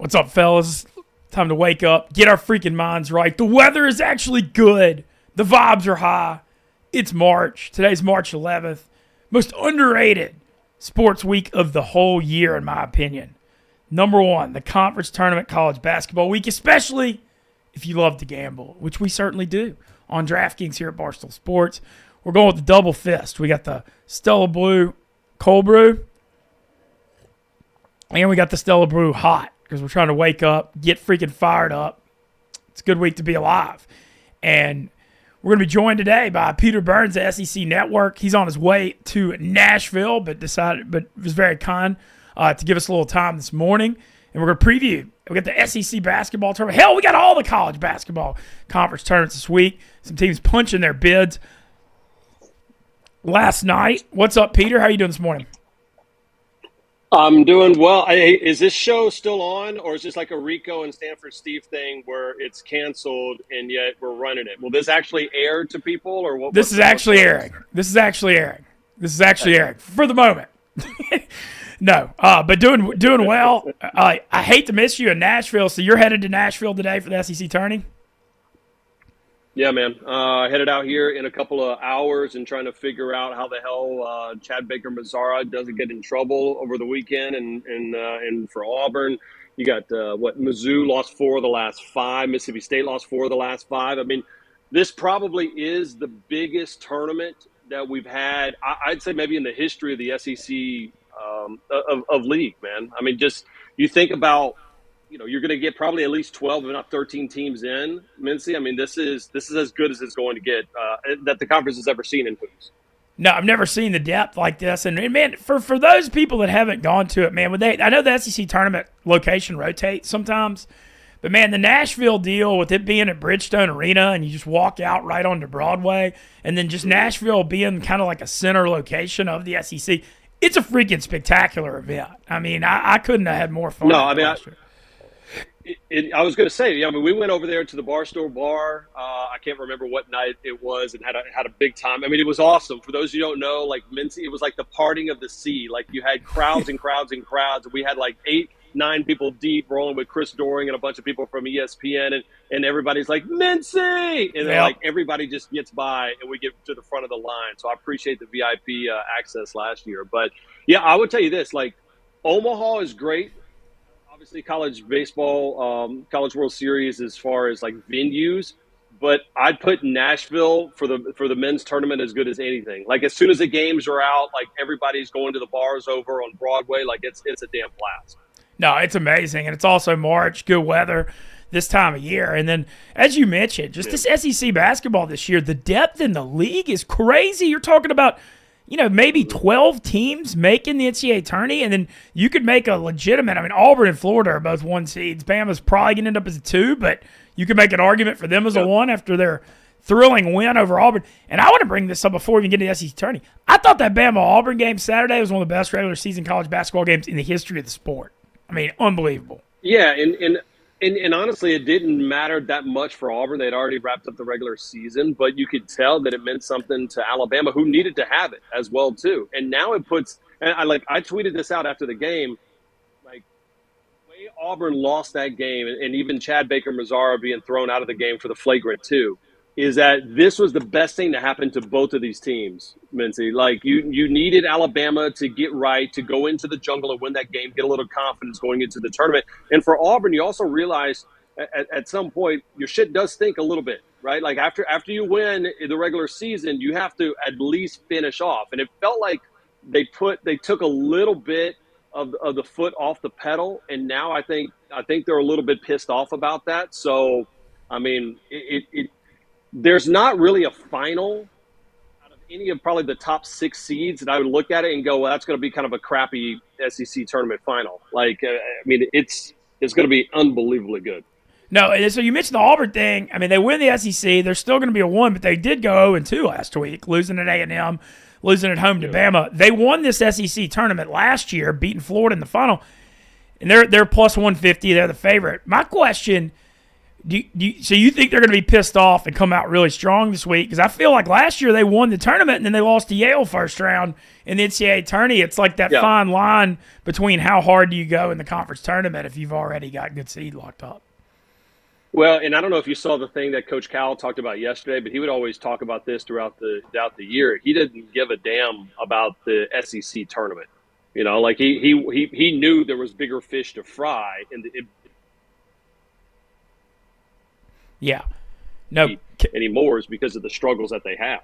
What's up, fellas? Time to wake up, get our freaking minds right. The weather is actually good. The vibes are high. It's March. Today's March 11th. Most underrated sports week of the whole year, in my opinion. Number one, the conference tournament college basketball week, especially if you love to gamble, which we certainly do on DraftKings here at Barstool Sports. We're going with the double fist. We got the Stella Blue cold brew, and we got the Stella Brew hot because we're trying to wake up, get freaking fired up. It's a good week to be alive. And we're going to be joined today by Peter Burns at SEC Network. He's on his way to Nashville, but was very kind to give us a little time this morning. And we're going to preview. We got the SEC basketball tournament. Hell, we got all the college basketball conference tournaments this week. Some teams punching their bids last night. What's up, Peter? How are you doing this morning? I'm doing well. Is this show still on, or is this like a Rico and Stanford Steve thing where it's canceled and yet we're running it? Will this actually air to people, or what? This is actually airing. This is actually airing for the moment. No, but doing well. I hate to miss you in Nashville. So you're headed to Nashville today for the SEC tourney? Yeah, man. Headed out here in a couple of hours and trying to figure out how the hell Chad Baker-Mazara doesn't get in trouble over the weekend, and for Auburn, you got Mizzou lost 4 of the last 5, Mississippi State lost 4 of the last 5. I mean, this probably is the biggest tournament that we've had. I'd say maybe in the history of the SEC of league, man. I mean, just you think about. You're going to get probably at least 12, if not 13 teams in, Mintzy. I mean, this is as good as it's going to get that the conference has ever seen in hoops. No, I've never seen the depth like this. And man, for those people that haven't gone to it, man, I know the SEC tournament location rotates sometimes, but man, the Nashville deal with it being at Bridgestone Arena and you just walk out right onto Broadway, and then just Nashville being kind of like a center location of the SEC, it's a freaking spectacular event. I mean, I couldn't have had more fun. No, I mean, I was going to say, we went over there to the Barstool Bar. I can't remember what night it was, and had a big time. I mean, it was awesome. For those of you who don't know, like Mintzy, it was like the parting of the sea. Like you had crowds and crowds and crowds. We had like 8-9 people deep rolling with Chris Doring and a bunch of people from ESPN, and everybody's like, Mintzy! And then like everybody just gets by, and we get to the front of the line. So I appreciate the VIP access last year. But yeah, I would tell you this, like Omaha is great. Obviously, college baseball, College World Series as far as like venues, but I'd put Nashville for the men's tournament as good as anything. Like as soon as the games are out, like everybody's going to the bars over on Broadway. Like it's a damn blast. No, it's amazing, and it's also March, good weather this time of year. And then, as you mentioned, just this SEC basketball this year, the depth in the league is crazy. You're talking about maybe 12 teams making the NCAA tourney, and then you could make a legitimate – I mean, Auburn and Florida are both 1 seeds. Bama's probably going to end up as a 2, but you could make an argument for them as a 1 after their thrilling win over Auburn. And I want to bring this up before we even get to the SEC tourney. I thought that Bama-Auburn game Saturday was one of the best regular season college basketball games in the history of the sport. I mean, unbelievable. Yeah, and honestly, it didn't matter that much for Auburn. They'd already wrapped up the regular season, but you could tell that it meant something to Alabama, who needed to have it as well too. And now it puts, and I tweeted this out after the game, like the way Auburn lost that game, and even Chad Baker-Mazara being thrown out of the game for the flagrant 2, is that this was the best thing to happen to both of these teams, Mintzy. Like you needed Alabama to get right, to go into the jungle and win that game, get a little confidence going into the tournament. And for Auburn, you also realize at some point your shit does stink a little bit, right? Like after you win the regular season, you have to at least finish off. And it felt like they took a little bit of the foot off the pedal, and now I think they're a little bit pissed off about that. So, I mean, there's not really a final out of any of probably the top 6 seeds that I would look at it and go, well, that's going to be kind of a crappy SEC tournament final. Like, I mean, it's going to be unbelievably good. No, and so you mentioned the Auburn thing. I mean, they win the SEC. They're still going to be a 1, but they did go 0-2 last week, losing at A&M, losing at home to Bama. They won this SEC tournament last year, beating Florida in the final, and they're plus 150. They're the favorite. My question, So you think they're going to be pissed off and come out really strong this week? Because I feel like last year they won the tournament and then they lost to Yale first round in the NCAA tourney. It's like that fine line between how hard do you go in the conference tournament if you've already got good seed locked up. Well, and I don't know if you saw the thing that Coach Cowell talked about yesterday, but he would always talk about this throughout the year. He didn't give a damn about the SEC tournament. You know, like he knew there was bigger fish to fry, and yeah, no anymore is because of the struggles that they have.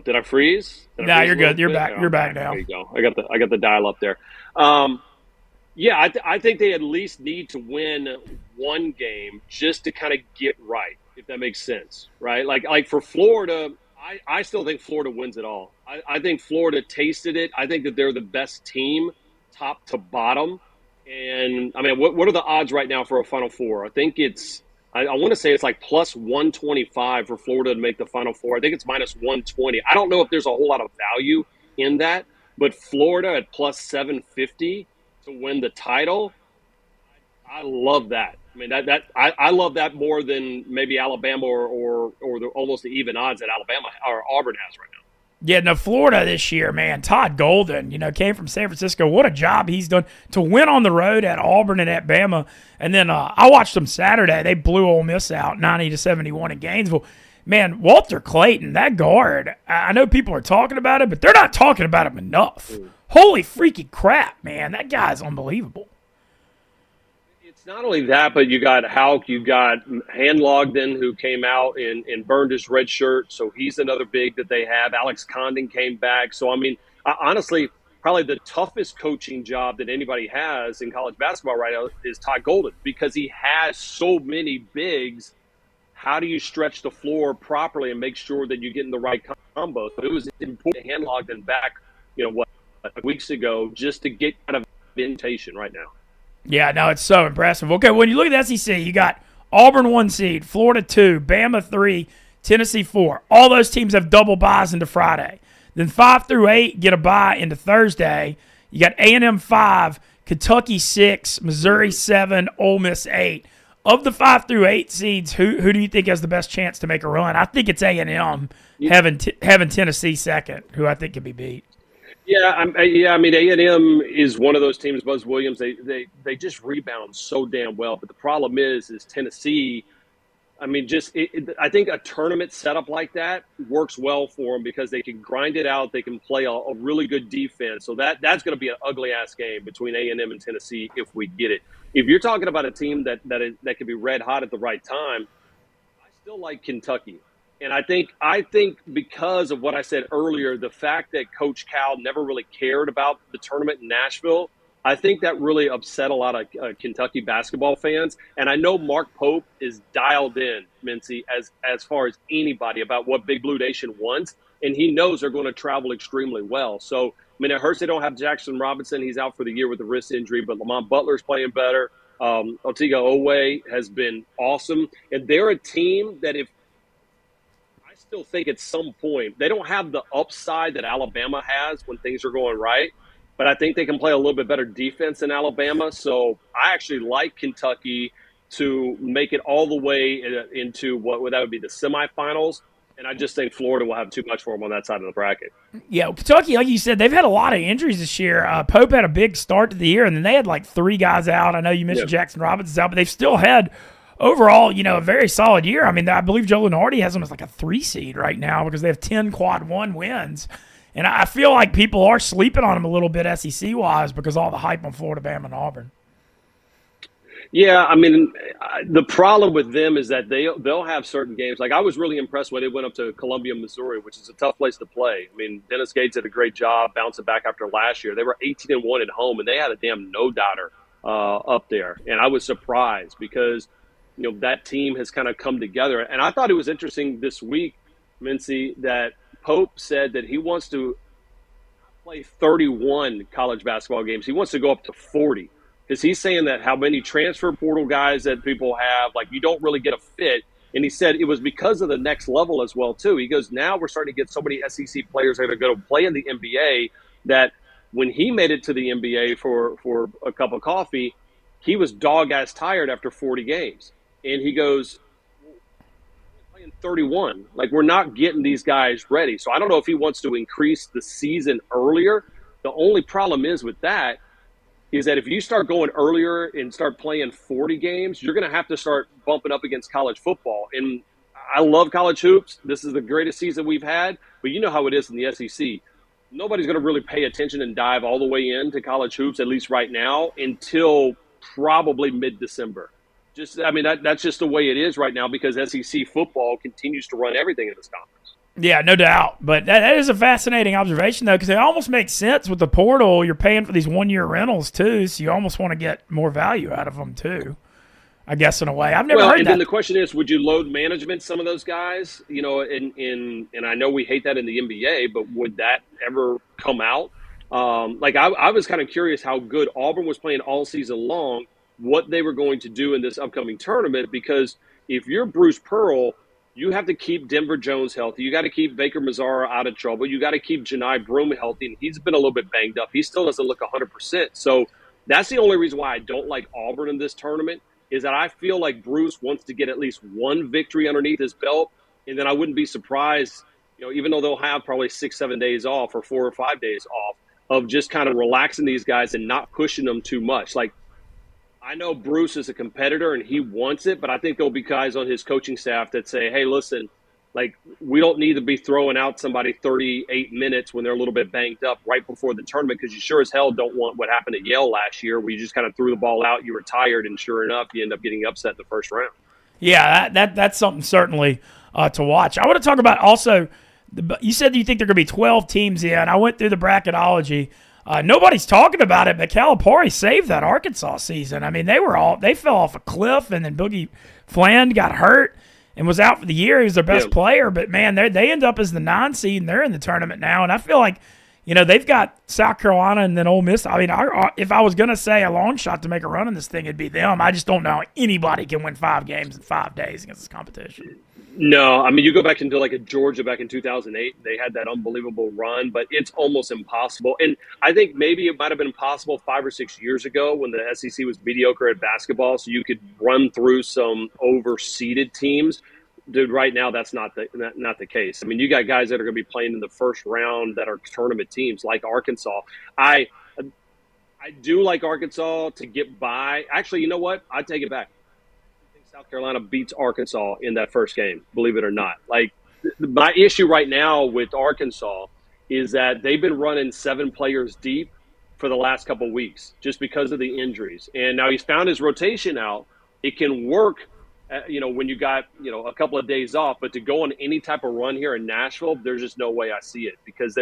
Did I freeze? No, you're good. You're back. You're back now. There you go. I got the dial up there. I think they at least need to win one game just to kind of get right, if that makes sense, right? Like for Florida, I still think Florida wins it all. I think Florida tasted it. I think that they're the best team, top to bottom. And, I mean, what are the odds right now for a Final Four? I think I want to say it's like plus 125 for Florida to make the Final Four. I think it's minus 120. I don't know if there's a whole lot of value in that, but Florida at plus 750 to win the title, I love that. I mean, I love that more than maybe Alabama or almost the even odds that Alabama or Auburn has right now. Yeah, no, Florida this year, man. Todd Golden, came from San Francisco. What a job he's done to win on the road at Auburn and at Bama. And then I watched them Saturday. They blew Ole Miss out 90-71 in Gainesville. Man, Walter Clayton, that guard, I know people are talking about it, but they're not talking about him enough. Holy freaking crap, man. That guy's unbelievable. It's not only that, but you got Hauk, you got Handlogden, who came out and burned his red shirt, so he's another big that they have. Alex Condon came back. So, I mean, honestly, probably the toughest coaching job that anybody has in college basketball right now is Todd Golden, because he has so many bigs. How do you stretch the floor properly and make sure that you get in the right combo? So it was important to Handlogden back, weeks ago, just to get kind of invitation right now. Yeah, no, it's so impressive. Okay, when you look at the SEC, you got Auburn 1 seed, Florida 2, Bama 3, Tennessee 4. All those teams have double byes into Friday. Then 5 through 8 get a bye into Thursday. You got A&M 5, Kentucky 6, Missouri 7, Ole Miss 8. Of the 5 through 8 seeds, who do you think has the best chance to make a run? I think it's A&M having Tennessee second, who I think can be beat. Yeah, I mean, A&M is one of those teams. Buzz Williams, they just rebound so damn well. But the problem is Tennessee. I mean, I think a tournament setup like that works well for them because they can grind it out. They can play a really good defense. So that's going to be an ugly ass game between A&M and Tennessee if we get it. If you're talking about a team that can be red hot at the right time, I still like Kentucky. And I think because of what I said earlier, the fact that Coach Cal never really cared about the tournament in Nashville, I think that really upset a lot of Kentucky basketball fans. And I know Mark Pope is dialed in, Mintzy, as far as anybody about what Big Blue Nation wants. And he knows they're going to travel extremely well. So, I mean, it hurts they don't have Jackson Robinson. He's out for the year with a wrist injury, but Lamont Butler's playing better. Otiga Owe has been awesome. And they're a team that still think at some point they don't have the upside that Alabama has when things are going right, but I think they can play a little bit better defense than Alabama. So I actually like Kentucky to make it all the way into what that would be the semifinals. And I just think Florida will have too much for them on that side of the bracket. Yeah, Kentucky, like you said, they've had a lot of injuries this year. Pope had a big start to the year, and then they had like 3 guys out. I know you mentioned Jackson Robinson's out, but they've still had overall, a very solid year. I mean, I believe Joe Lenardi has them as like a 3 seed right now because they have 10 quad 1 wins. And I feel like people are sleeping on them a little bit SEC-wise because all the hype on Florida, Bama, and Auburn. Yeah, I mean, the problem with them is that they'll have certain games. Like I was really impressed when they went up to Columbia, Missouri, which is a tough place to play. I mean, Dennis Gates did a great job bouncing back after last year. They were 18-1 at home, and they had a damn no-doubter up there. And I was surprised because – that team has kind of come together. And I thought it was interesting this week, Mintzy, that Pope said that he wants to play 31 college basketball games. He wants to go up to 40 because he's saying that how many transfer portal guys that people have, like you don't really get a fit. And he said it was because of the next level as well, too. He goes, now we're starting to get so many SEC players that are going to play in the NBA that when he made it to the NBA for a cup of coffee, he was dog-ass tired after 40 games. And he goes, playing 31. Like, we're not getting these guys ready. So I don't know if he wants to increase the season earlier. The only problem is with that is that if you start going earlier and start playing 40 games, you're going to have to start bumping up against college football. And I love college hoops. This is the greatest season we've had. But you know how it is in the SEC. Nobody's going to really pay attention and dive all the way into college hoops, at least right now, until probably mid-December. That's just the way it is right now because SEC football continues to run everything in this conference. Yeah, no doubt. But that is a fascinating observation, though, because it almost makes sense with the portal. You're paying for these one-year rentals, too, so you almost want to get more value out of them, too, I guess, in a way. I've never heard and that. Then the question is, would you load management some of those guys? And I know we hate that in the NBA, but would that ever come out? I was kind of curious how good Auburn was playing all season long, what they were going to do in this upcoming tournament, because if you're Bruce Pearl, you have to keep Denver Jones healthy. You got to keep Baker Mazzara out of trouble. You got to keep Janai Broome healthy, and he's been a little bit banged up. He still doesn't look 100%. So that's the only reason why I don't like Auburn in this tournament is that I feel like Bruce wants to get at least one victory underneath his belt, and then I wouldn't be surprised, even though they'll have probably 6-7 days off or 4 or 5 days off, of just kind of relaxing these guys and not pushing them too much. Like, I know Bruce is a competitor and he wants it, but I think there'll be guys on his coaching staff that say, hey, listen, like, we don't need to be throwing out somebody 38 minutes when they're a little bit banged up right before the tournament, because you sure as hell don't want what happened at Yale last year where you just kind of threw the ball out, you were tired, and sure enough, you end up getting upset in the first round. Yeah, that's something certainly to watch. I want to talk about also, you said you think there are going to be 12 teams in. I went through the bracketology. Nobody's talking about it, but Calipari saved that Arkansas season. I mean, they fell off a cliff, and then Boogie Fland got hurt and was out for the year. He was their best player, but man, they end up as the 9 seed, and they're in the tournament now. And I feel like, they've got South Carolina and then Ole Miss. I mean, if I was going to say a long shot to make a run in this thing, it'd be them. I just don't know how anybody can win 5 games in 5 days against this competition. No, I mean, you go back into like a Georgia back in 2008, they had that unbelievable run, but it's almost impossible. And I think maybe it might have been impossible 5 or 6 years ago when the SEC was mediocre at basketball, so you could run through some overseeded teams. Dude, right now that's not the case. I mean, you got guys that are going to be playing in the first round that are tournament teams like Arkansas. I do like Arkansas to get by. Actually, you know what? I take it back. South Carolina beats Arkansas in that first game, believe it or not. Like, my issue right now with Arkansas is that they've been running 7 players deep for the last couple of weeks just because of the injuries. And now he's found his rotation out. It can work, when you got, a couple of days off. But to go on any type of run here in Nashville, there's just no way I see it because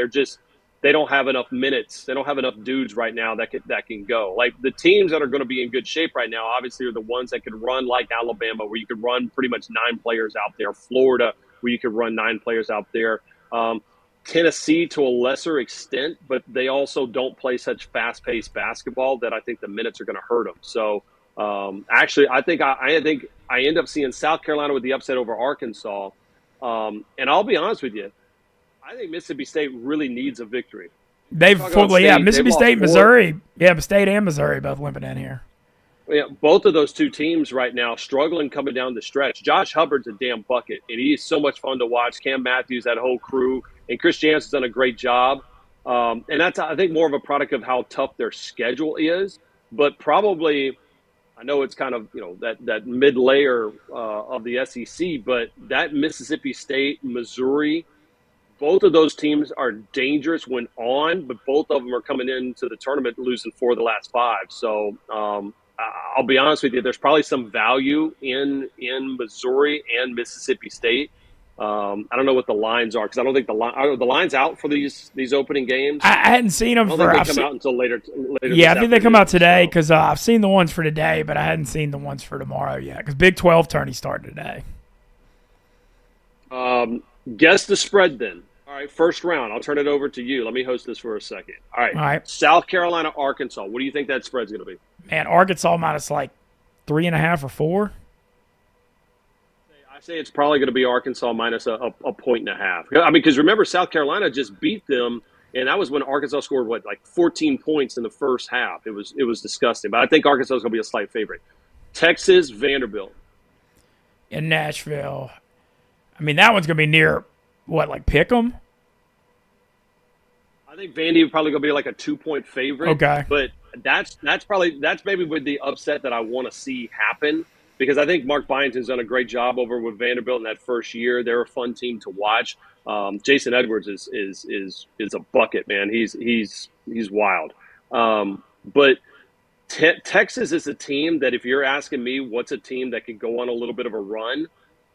they don't have enough minutes. They don't have enough dudes right now that can go. Like, the teams that are going to be in good shape right now, obviously, are the ones that could run like Alabama, where you could run pretty much 9 players out there. Florida, where you could run 9 players out there. Tennessee to a lesser extent, but they also don't play such fast-paced basketball that I think the minutes are going to hurt them. So, actually, I think I end up seeing South Carolina with the upset over Arkansas. And I'll be honest with you, I think Mississippi State really needs a victory. Mississippi State, Missouri. Yeah, State and Missouri both limping in here. Yeah, both of those 2 teams right now struggling coming down the stretch. Josh Hubbard's a damn bucket, and he's so much fun to watch. Cam Matthews, that whole crew, and Chris Jansen's done a great job. And that's, I think, more of a product of how tough their schedule is. But probably, I know it's kind of, that mid-layer of the SEC, but that Mississippi State, Missouri, both of those teams are dangerous when on, but both of them are coming into the tournament losing 4 of the last 5. So I'll be honest with you, there's probably some value in Missouri and Mississippi State. I don't know what the lines are because I don't think are the lines out for these opening games. I hadn't seen them. I don't think they come out until later. Yeah, I think they come out today because I've seen the ones for today, but I hadn't seen the ones for tomorrow yet because Big 12 tourney started today. Guess the spread then. All right, first round. I'll turn it over to you. Let me host this for a second. All right. South Carolina, Arkansas. What do you think that spread's going to be? Man, Arkansas minus like 3.5 or 4. I say it's probably going to be Arkansas minus a 1.5. I mean, because remember, South Carolina just beat them And that was when Arkansas scored like 14 points in the first half. It was disgusting. But I think Arkansas is going to be a slight favorite. Texas, Vanderbilt in Nashville. I mean, that one's going to be near what, like Pick'em? I think Vandy probably going to be like a 2-point favorite. Okay, but that's maybe with the upset that I want to see happen, because I think Mark Byington's done a great job over with Vanderbilt in that first year. They're a fun team to watch. Jason Edwards is a bucket, man. He's wild. But Texas is a team that, if you're asking me what's a team that could go on a little bit of a run,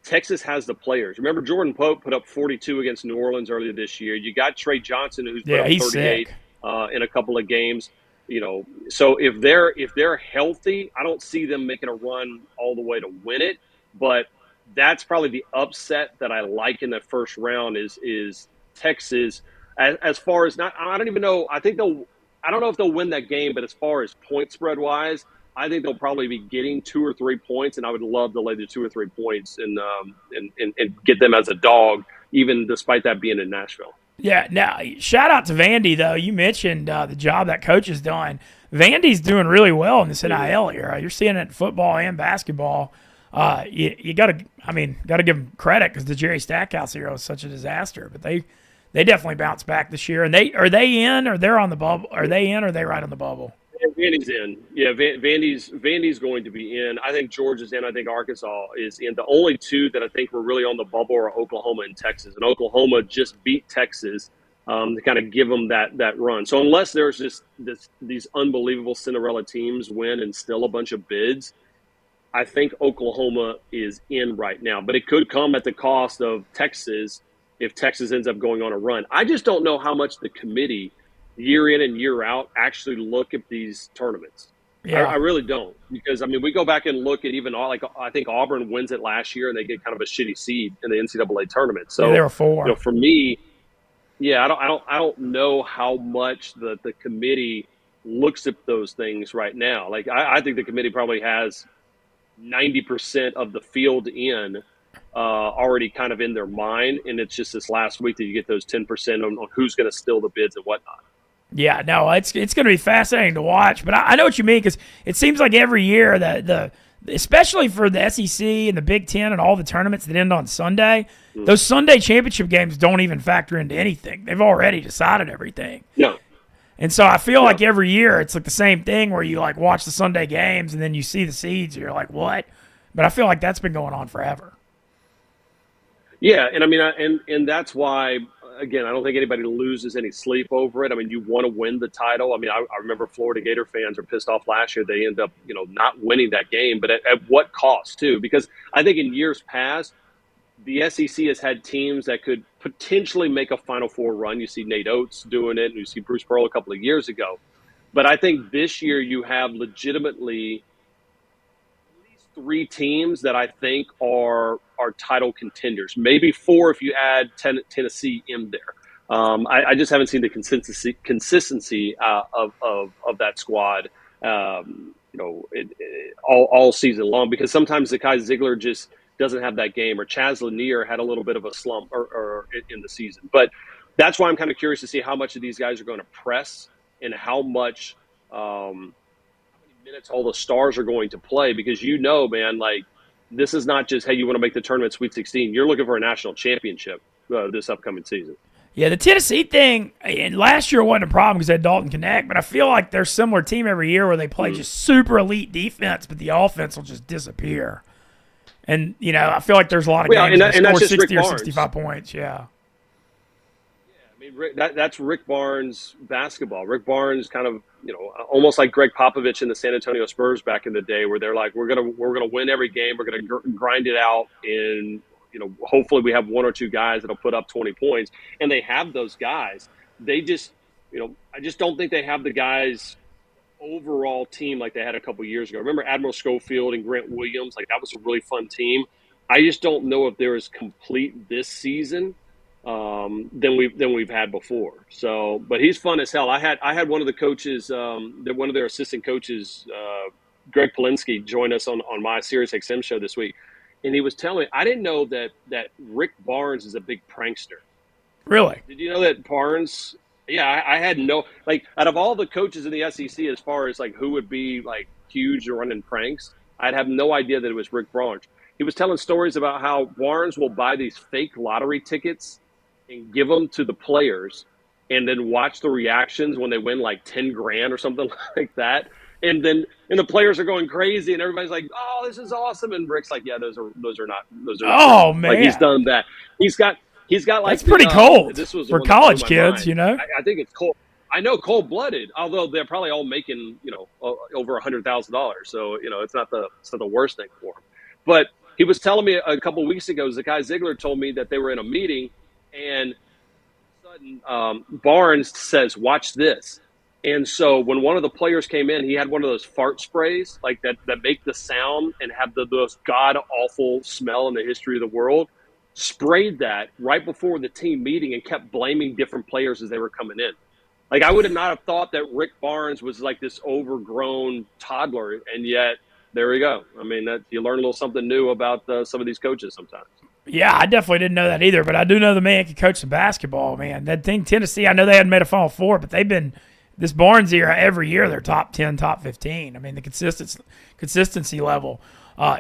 Texas has the players. Remember, Jordan Pope put up 42 against New Orleans earlier this year. You got Trey Johnson, who's put up 38 in a couple of games. So if they're healthy, I don't see them making a run all the way to win it. But that's probably the upset that I like in the first round is Texas. As far as I don't even know. I don't know if they'll win that game, but as far as point spread wise, I think they'll probably be getting 2 or 3 points, and I would love to lay the 2 or 3 points and get them as a dog, even despite that being in Nashville. Yeah, now, shout out to Vandy, though. You mentioned the job that coach has done. Vandy's doing really well in this NIL era. You're seeing it in football and basketball. You got to give them credit, because the Jerry Stackhouse era was such a disaster. But they definitely bounced back this year. And are they in, or they're on the bubble? Are they in, or are they right on the bubble? Vandy's in. Yeah, Vandy's going to be in. I think Georgia's in. I think Arkansas is in. The only two that I think were really on the bubble are Oklahoma and Texas. And Oklahoma just beat Texas to kind of give them that run. So unless there's just these unbelievable Cinderella teams win and still a bunch of bids, I think Oklahoma is in right now. But it could come at the cost of Texas if Texas ends up going on a run. I just don't know how much the committee – year in and year out actually look at these tournaments. Yeah. I really don't, because we go back and look at even I think Auburn wins it last year and they get kind of a shitty seed in the NCAA tournament. So they were 4. For me, I don't know how much the committee looks at those things right now. Like I think the committee probably has 90% of the field in already kind of in their mind, and it's just this last week that you get those 10% on who's going to steal the bids and whatnot. Yeah, no, it's going to be fascinating to watch. But I know what you mean, because it seems like every year that especially for the SEC and the Big Ten and all the tournaments that end on Sunday, those Sunday championship games don't even factor into anything. They've already decided everything. No. And so I feel like every year it's like the same thing, where you like watch the Sunday games and then you see the seeds and you're like, what? But I feel like that's been going on forever. Yeah, and and that's why, again, I don't think anybody loses any sleep over it. You want to win the title. I remember Florida Gator fans are pissed off last year. They end up, not winning that game, but at what cost too? Because I think in years past, the SEC has had teams that could potentially make a Final Four run. You see Nate Oates doing it, and you see Bruce Pearl a couple of years ago. But I think this year you have legitimately 3 teams that I think are title contenders. Maybe 4 if you add Tennessee in there. I just haven't seen the consistency of that squad, all season long, because sometimes Zakai Ziegler just doesn't have that game, or Chaz Lanier had a little bit of a slump or in the season. But that's why I'm kind of curious to see how much of these guys are going to press and how much minutes all the stars are going to play, because man, like, this is not just, hey, you want to make the tournament Sweet 16. You're looking for a national championship this upcoming season. Yeah, the Tennessee thing, and last year wasn't a problem because they had Dalton Connect, but I feel like they're a similar team every year where they play just super elite defense, but the offense will just disappear. And, I feel like there's a lot of games that score 60 or 65 points, yeah. That's Rick Barnes basketball. Rick Barnes kind of, almost like Greg Popovich in the San Antonio Spurs back in the day, where they're like, we're gonna win every game, we're gonna grind it out, and hopefully we have 1 or 2 guys that'll put up 20 points, and they have those guys. They just, I just don't think they have the guys overall team like they had a couple years ago. Remember Admiral Schofield and Grant Williams? Like, that was a really fun team. I just don't know if they're as complete this season than we've had before. So, but he's fun as hell. I had one of the coaches, one of their assistant coaches, Greg Polinsky, join us on my Sirius XM show this week, and he was telling me, I didn't know that Rick Barnes is a big prankster. Really? Did you know that Barnes Yeah, I had no like out of all the coaches in the SEC, as far as like who would be like huge or running pranks, I'd have no idea that it was Rick Barnes. He was telling stories about how Barnes will buy these fake lottery tickets and give them to the players, and then watch the reactions when they win like 10 grand or something like that. And the players are going crazy, and everybody's like, "Oh, this is awesome!" And Rick's like, "Yeah, those are not real." Oh Like he's man, done that. He's got He's got that's like pretty cold this was the for one that blew college my kids, mind. you know. I think it's cold. I know cold blooded, although they're probably all making over $100,000. So it's not the worst thing for them. But he was telling me a couple of weeks ago, the guy Ziegler told me that they were in a meeting, and sudden Barnes says, "Watch this." And so when one of the players came in, he had one of those fart sprays like that make the sound and have the most god awful smell in the history of the world. Sprayed that right before the team meeting and kept blaming different players as they were coming in. Like I would have not have thought that Rick Barnes was like this overgrown toddler, and yet there we go. I mean, that you learn a little something new about some of these coaches sometimes. Yeah, I definitely didn't know that either, but I do know the man can coach some basketball, man. That thing, Tennessee, I know they hadn't made a Final Four, but they've been this Barnes era every year. They're top 10, top 15. I mean, the consistency level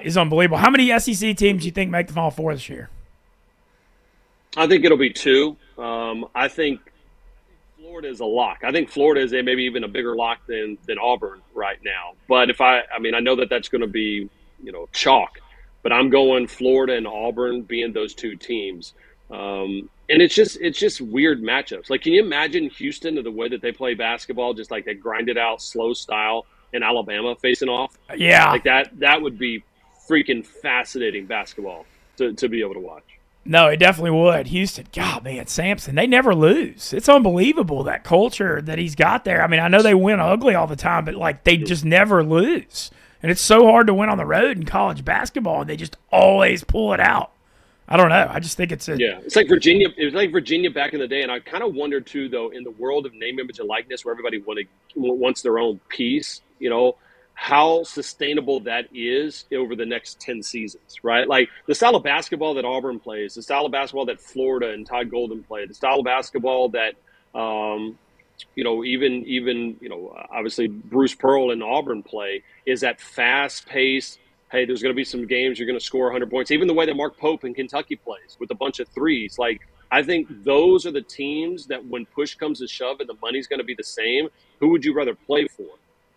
is unbelievable. How many SEC teams do you think make the Final Four this year? I think it'll be two. I think Florida is a lock. I think Florida is maybe even a bigger lock than Auburn right now. But I mean, I know that that's going to be chalk, but I'm going Florida and Auburn being those two teams. And it's just weird matchups. Like, can you imagine Houston and the way that they play basketball, just like they grind it out, slow style, and Alabama facing off Yeah. like that? That would be freaking fascinating basketball to be able to watch. No, it definitely would. Houston, God, man, Sampson, they never lose. It's unbelievable, that culture that he's got there. I mean, I know they win ugly all the time, but, like, they just never lose. And it's so hard to win on the road in college basketball, and they just always pull it out. I don't know. I just think it's a Yeah, it's like Virginia. It was like Virginia back in the day, and I kind of wondered too, though, in the world of name, image, and likeness, where everybody wants their own piece. How sustainable that is over the next 10 seasons, right? Like the style of basketball that Auburn plays, the style of basketball that Florida and Todd Golden play, the style of basketball that even obviously Bruce Pearl and Auburn play is that fast pace. Hey, there's going to be some games you're going to score 100 points. Even the way that Mark Pope in Kentucky plays with a bunch of threes. Like, I think those are the teams that when push comes to shove and the money's going to be the same, who would you rather play for?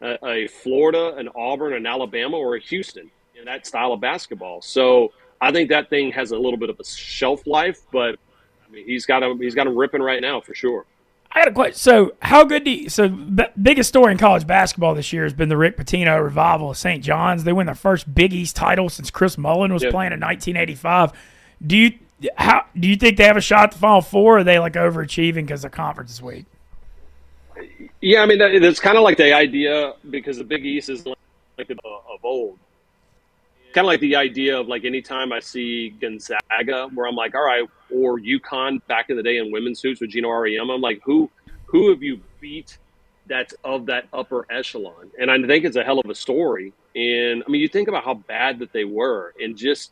A Florida, an Auburn, an Alabama, or a Houston in that style of basketball. So I think that thing has a little bit of a shelf life, but I mean, he's got him ripping right now for sure. I got a question. So, how good do you, so biggest story in college basketball this year has been the Rick Pitino revival of St. John's. They win their first Big East title since Chris Mullen was playing in 1985. Do you think they have a shot at the Final Four, or are they like overachieving because their conference is weak? Yeah, I mean, it's kind of like the idea because the Big East is like of old. Kind of like the idea of like anytime I see Gonzaga, where I'm like, all right, or UConn back in the day in women's hoops with Gino Auriemma, I'm like, who have you beat that's of that upper echelon? And I think it's a hell of a story. And I mean, you think about how bad that they were, and just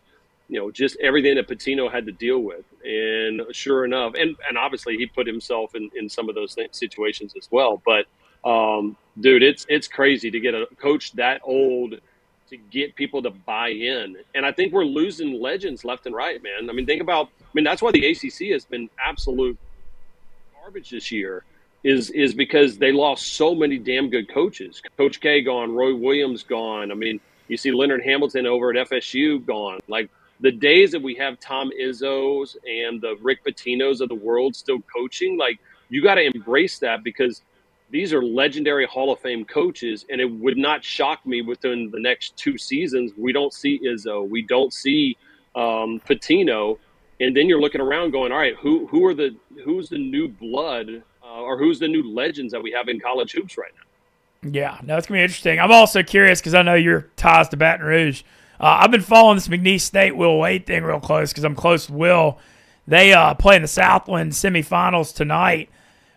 everything that Patino had to deal with. And sure enough, and obviously he put himself in some of those situations as well. But dude, it's crazy to get a coach that old to get people to buy in. And I think we're losing legends left and right, man. I mean, that's why the ACC has been absolute garbage this year is because they lost so many damn good coaches. Coach K gone, Roy Williams gone. I mean, you see Leonard Hamilton over at FSU gone. Like the days that we have Tom Izzo's and the Rick Pitino's of the world still coaching, like you got to embrace that because these are legendary Hall of Fame coaches, and it would not shock me within the next 2 seasons we don't see Izzo, we don't see Pitino, and then you're looking around going, all right, who's the new blood or who's the new legends that we have in college hoops right now? Yeah, no, it's going to be interesting. I'm also curious because I know your ties to Baton Rouge. I've been following this McNeese State Will Wade thing real close because I'm close with Will. They play in the Southland semifinals tonight.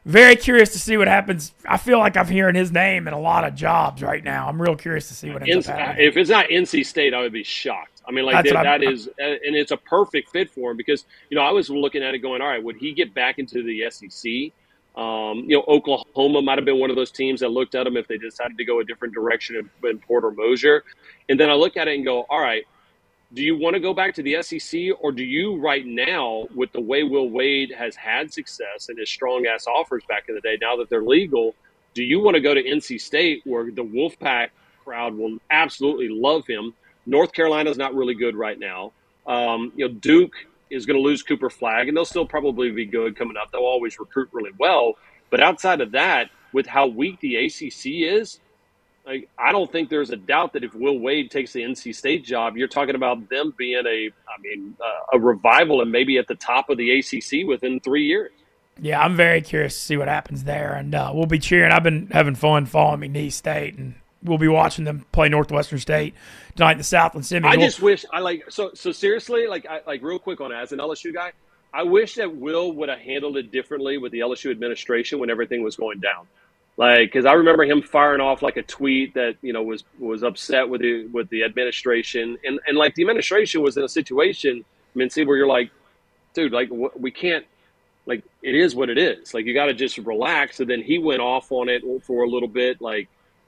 Very curious to see what happens. I feel like I'm hearing his name in a lot of jobs right now. I'm real curious to see what ends up happening. If it's not NC State, I would be shocked. I mean, like that is, and it's a perfect fit for him because I was looking at it going, all right, would he get back into the SEC? Oklahoma might have been one of those teams that looked at them if they decided to go a different direction in Porter Moser. And then I look at it and go, all right, do you want to go back to the SEC, or do you right now, with the way Will Wade has had success and his strong-ass offers back in the day, now that they're legal, do you want to go to NC State where the Wolfpack crowd will absolutely love him? North Carolina's not really good right now. Duke is going to lose Cooper Flagg, and they'll still probably be good coming up. They'll always recruit really well. But outside of that, with how weak the ACC is, I don't think there's a doubt that if Will Wade takes the NC State job, you're talking about them being a revival and maybe at the top of the ACC within 3 years. Yeah, I'm very curious to see what happens there, and we'll be cheering. I've been having fun following McNeese State, and we'll be watching them play Northwestern State tonight in the Southland Semi. I just wish so seriously, real quick on it, as an LSU guy, I wish that Will would have handled it differently with the LSU administration when everything was going down. Because I remember him firing off a tweet that was upset with the administration, and the administration was in a situation, Mintzy, where you're like, dude, we can't, it is what it is. You got to just relax. And then he went off on it for a little bit.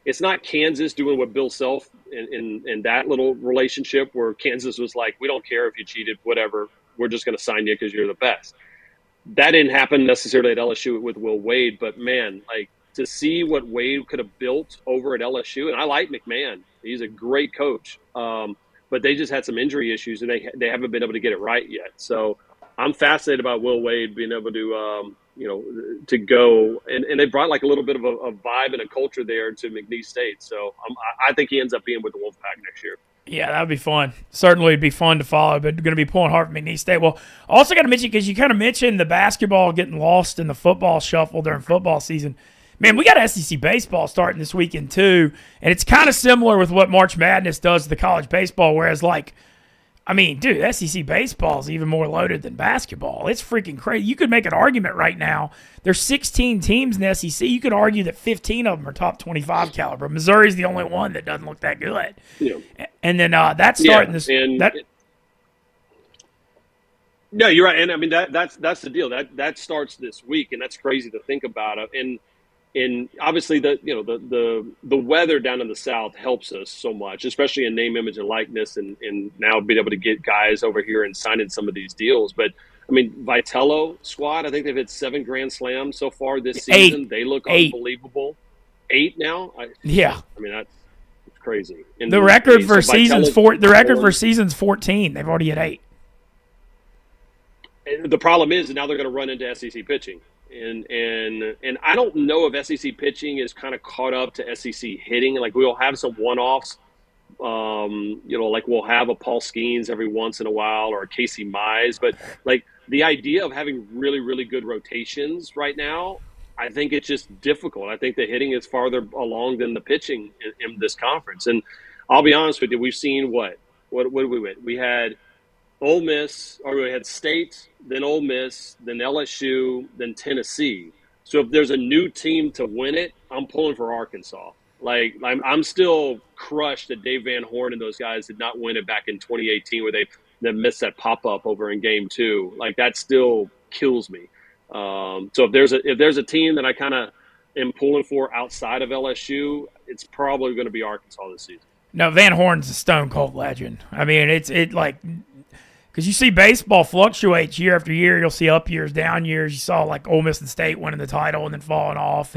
It's not Kansas doing what Bill Self in that little relationship where Kansas was like, we don't care if you cheated, whatever. We're just going to sign you because you're the best. That didn't happen necessarily at LSU with Will Wade, but man, to see what Wade could have built over at LSU, and I like McMahon. He's a great coach. But they just had some injury issues, and they haven't been able to get it right yet. So I'm fascinated about Will Wade being able to, to go. And they brought a little bit of a vibe and a culture there to McNeese State. So I think he ends up being with the Wolfpack next year. Yeah, that would be fun. Certainly it'd be fun to follow, but going to be pulling hard for McNeese State. Well, also got to mention, because you kind of mentioned the basketball getting lost in the football shuffle during football season. Man, we got SEC baseball starting this weekend too, and it's kind of similar with what March Madness does to the college baseball, whereas dude, SEC baseball is even more loaded than basketball. It's freaking crazy. You could make an argument right now. There's 16 teams in the SEC. You could argue that 15 of them are top 25 caliber. Missouri's the only one that doesn't look that good. Yeah. And then that's starting this. Yeah, you're right. And that's the deal. That starts this week, and that's crazy to think about it. And obviously the weather down in the South helps us so much, especially in name, image, and likeness, and now being able to get guys over here and signing some of these deals. But Vitello squad, I think they've hit 7 Grand Slams so far this season. They look unbelievable. 8 now. That's crazy. And the record for seasons for seasons 14. They've already hit 8. And the problem is now they're going to run into SEC pitching. And I don't know if SEC pitching is kind of caught up to SEC hitting. We'll have some one-offs. We'll have a Paul Skeens every once in a while, or a Casey Mize. But the idea of having really, really good rotations right now, I think it's just difficult. I think the hitting is farther along than the pitching in this conference. And I'll be honest with you, we've seen what did we win? We had Ole Miss, or we had State, then Ole Miss, then LSU, then Tennessee. So if there's a new team to win it, I'm pulling for Arkansas. I'm still crushed that Dave Van Horn and those guys did not win it back in 2018, where they missed that pop-up over in Game 2. That still kills me. So if there's a team that I kind of am pulling for outside of LSU, it's probably going to be Arkansas this season. No, Van Horn's a stone cold legend. Because you see baseball fluctuates year after year. You'll see up years, down years. You saw Ole Miss and State winning the title and then falling off.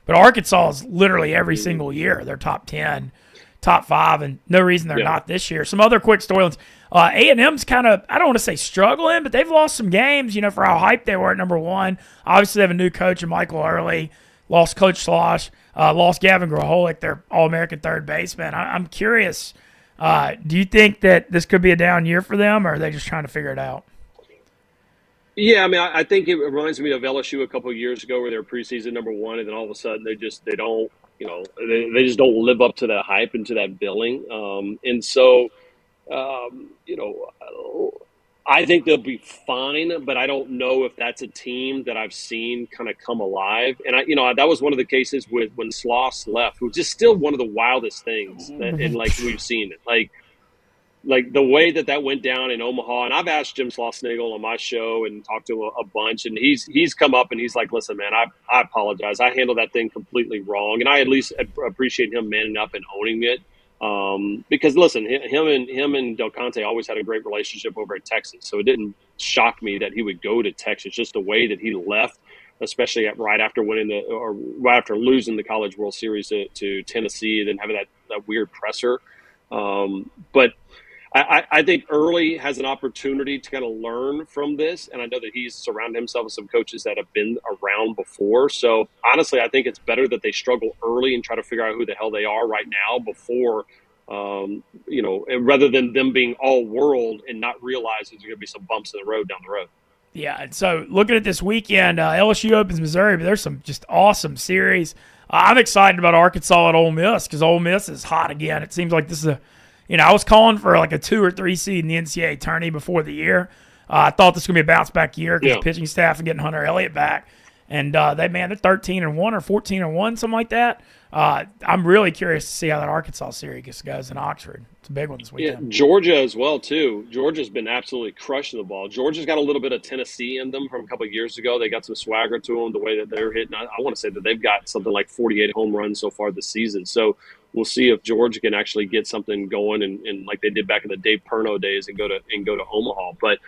But Arkansas is literally every single year. They're top 10, top 5, and no reason they're not this year. Some other quick storylines. A&M's kind of, I don't want to say struggling, but they've lost some games, for how hyped they were at number 1. Obviously, they have a new coach in Michael Early. Lost Coach Slosh. Lost Gavin Groholik, their All-American third baseman. I'm curious. Do you think that this could be a down year for them, or are they just trying to figure it out? Yeah, I think it reminds me of LSU a couple of years ago, where they were preseason number 1, and then all of a sudden they just don't live up to that hype and to that billing. And so, I think they'll be fine, but I don't know if that's a team that I've seen kind of come alive. And that was one of the cases with when Sloss left, which is still one of the wildest things that, and we've seen it. like the way that went down in Omaha, and I've asked Jim Schlossnagle on my show and talked to him a bunch, and he's come up and he's like, listen, man, I apologize. I handled that thing completely wrong, and I at least appreciate him manning up and owning it. Because listen, him and Del Conte always had a great relationship over at Texas, so it didn't shock me that he would go to Texas. Just the way that he left, especially right after right after losing the College World Series to Tennessee, then having that weird presser. But I think Early has an opportunity to kind of learn from this, and I know that he's surrounded himself with some coaches that have been around before. So honestly, I think it's better that they struggle early and try to figure out who the hell they are right now before, rather than them being all world and not realize there's going to be some bumps in the road down the road. Yeah, and so looking at this weekend, LSU opens Missouri, but there's some just awesome series. I'm excited about Arkansas at Ole Miss because Ole Miss is hot again. It seems like this is I was calling for like a 2 or 3 seed in the NCAA tourney before the year. I thought this was going to be a bounce back year because the pitching staff and getting Hunter Elliott back. And they're 13-1 or 14-1, something like that. I'm really curious to see how that Arkansas series goes in Oxford. It's a big one this weekend. Yeah, Georgia as well, too. Georgia's been absolutely crushing the ball. Georgia's got a little bit of Tennessee in them from a couple of years ago. They got some swagger to them, the way that they're hitting. I want to say that they've got something like 48 home runs so far this season. So we'll see if Georgia can actually get something going and like they did back in the Dave Perno days and go to Omaha. But,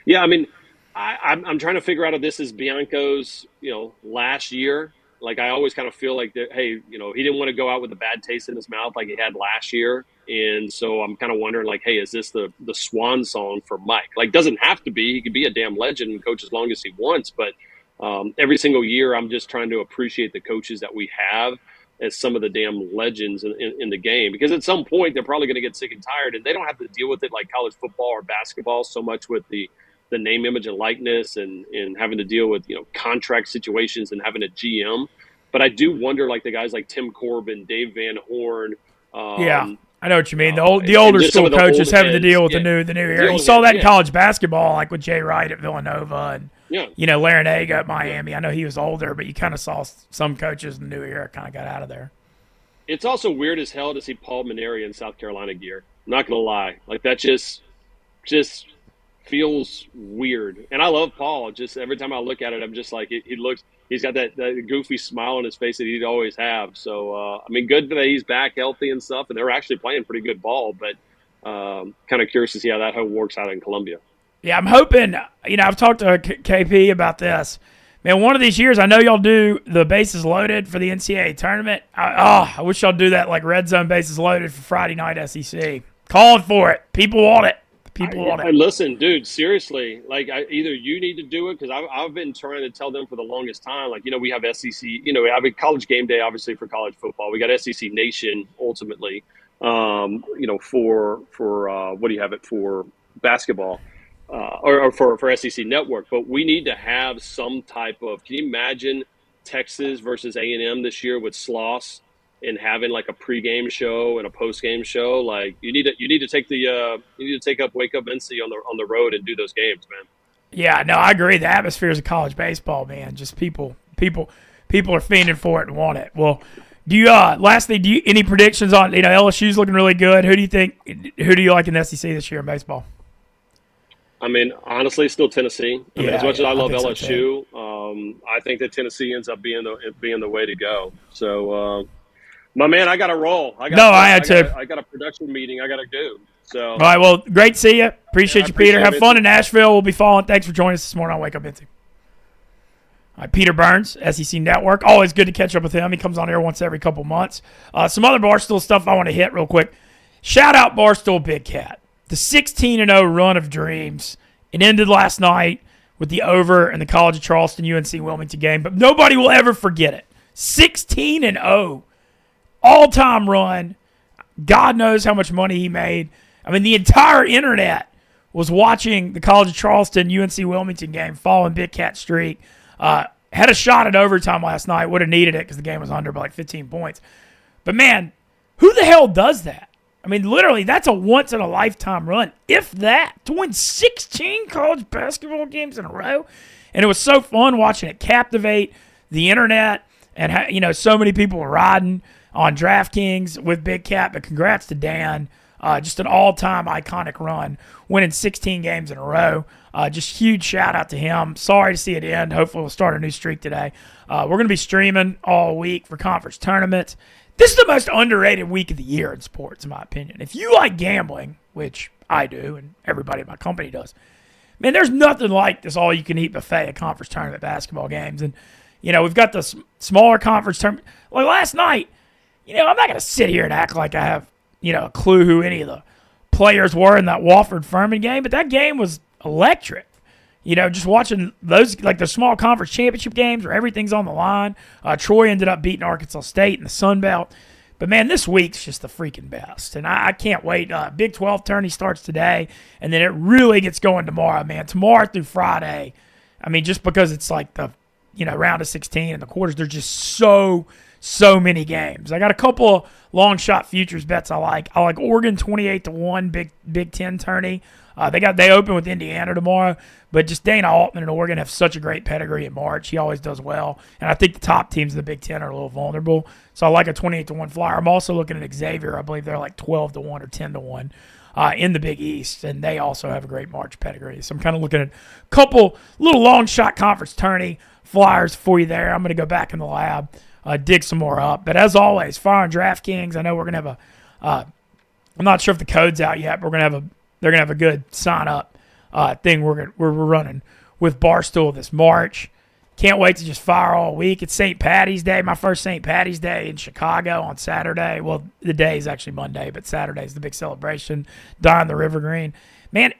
yeah, I mean, I'm trying to figure out if this is Bianco's, last year. Like, I always kind of feel like that, hey, he didn't want to go out with a bad taste in his mouth like he had last year. And so I'm kind of wondering, like, hey, is this the swan song for Mike? Like, doesn't have to be. He could be a damn legend and coach as long as he wants. But every single year, I'm just trying to appreciate the coaches that we have as some of the damn legends in the game. Because at some point, they're probably going to get sick and tired. And they don't have to deal with it like college football or basketball so much with the name, image, and likeness and having to deal with, contract situations and having a GM. But I do wonder, like, the guys like Tim Corbin, Dave Van Horn. Yeah, I know what you mean. The older school coaches having to deal with the new era. You saw that in college basketball, like with Jay Wright at Villanova and, Larinaga at Miami. I know he was older, but you kind of saw some coaches in the new era kind of got out of there. It's also weird as hell to see Paul Maneri in South Carolina gear. I'm not going to lie. Like, that just feels weird. And I love Paul. Just every time I look at it, I'm just like, he's got that goofy smile on his face that he'd always have. So, good that he's back healthy and stuff, and they're actually playing pretty good ball, but kind of curious to see how that works out in Columbia. Yeah, I'm hoping, I've talked to KP about this. Man, one of these years, I know y'all do the bases loaded for the NCAA tournament. I wish y'all do that like red zone bases loaded for Friday night SEC. Calling for it. People want it. Listen, dude, seriously, like either you need to do it because I've been trying to tell them for the longest time. Like, we have SEC, we have a college game day, obviously, for college football. We got SEC Nation ultimately, for what do you have it for basketball or for SEC Network. But we need to have some type of. Can you imagine Texas versus A&M this year with Sloss? And having like a pregame show and a postgame show, like you need to take up Wake Up Mintzy on the road and do those games, man. Yeah, no, I agree. The atmosphere of college baseball, man, just people are fiending for it and want it. Well, do you any predictions on LSU's looking really good? Who do you like in the SEC this year in baseball? I mean, honestly, still Tennessee. As much as I love LSU, I think that Tennessee ends up being the way to go. So. My man, I got to roll. I got a production meeting I got to do. So. All right, well, great to see you. Appreciate you, Peter. Have fun in Nashville. We'll be following. Thanks for joining us this morning on Wake Up Mintzy. All right, Peter Burns, SEC Network. Always good to catch up with him. He comes on here once every couple months. Some other Barstool stuff I want to hit real quick. Shout out Barstool Big Cat. The 16-0 run of dreams. It ended last night with the over in the College of Charleston UNC Wilmington game, but nobody will ever forget it. 16-0. All-time run. God knows how much money he made. I mean, the entire internet was watching the College of Charleston UNC Wilmington game, following Big Cat streak. Had a shot at overtime last night. Would have needed it because the game was under by like 15 points. But, man, who the hell does that? I mean, literally, that's a once-in-a-lifetime run, if that, to win 16 college basketball games in a row. And it was so fun watching it captivate the internet and, so many people were riding on DraftKings with Big Cat, but congrats to Dan. Just an all-time iconic run, winning 16 games in a row. Just huge shout-out to him. Sorry to see it end. Hopefully we'll start a new streak today. We're going to be streaming all week for conference tournaments. This is the most underrated week of the year in sports, in my opinion. If you like gambling, which I do and everybody in my company does, man, there's nothing like this all-you-can-eat buffet of conference tournament basketball games. And, we've got the smaller conference tournament. Like last night, I'm not going to sit here and act like I have, a clue who any of the players were in that Wofford-Furman game, but that game was electric. Just watching those, like the small conference championship games where everything's on the line. Troy ended up beating Arkansas State in the Sun Belt. But, man, this week's just the freaking best. And I can't wait. Big 12 tourney starts today, and then it really gets going tomorrow, man. Tomorrow through Friday. I mean, just because it's like the, round of 16 and the quarters, there's just so many games. I got a couple of long shot futures bets I like. I like Oregon 28-1 Big 10 tourney. They open with Indiana tomorrow, but just Dana Altman and Oregon have such a great pedigree in March. He always does well, and I think the top teams in the Big 10 are a little vulnerable. So I like a 28-1 flyer. I'm also looking at Xavier. I believe they're like 12-1 or 10-1 in the Big East, and they also have a great March pedigree. So I'm kind of looking at a couple little long shot conference tourney flyers for you there. I'm going to go back in the lab, dig some more up. But as always, fire on DraftKings. I know we're going to have I'm not sure if the code's out yet, but they're going to have a good sign-up thing we're running with Barstool this March. Can't wait to just fire all week. It's St. Patty's Day, my first St. Patty's Day in Chicago on Saturday. Well, the day is actually Monday, but Saturday's the big celebration down the River Green. Man,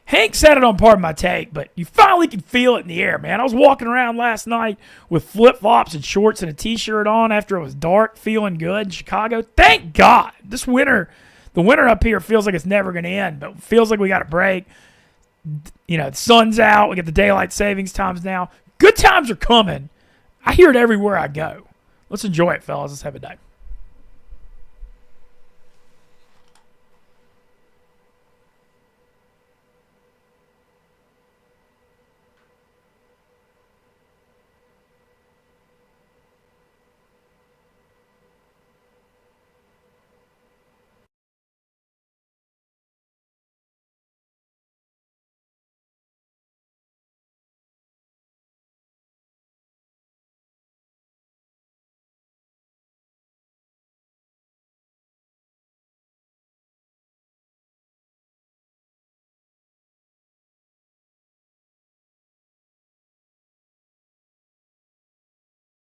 Hank said it on Part of My Take, but you finally can feel it in the air, man. I was walking around last night with flip-flops and shorts and a T-shirt on after it was dark, feeling good in Chicago. Thank God. This winter, the winter up here feels like it's never going to end, but it feels like we got a break. The sun's out. We get the daylight savings times now. Good times are coming. I hear it everywhere I go. Let's enjoy it, fellas. Let's have a day.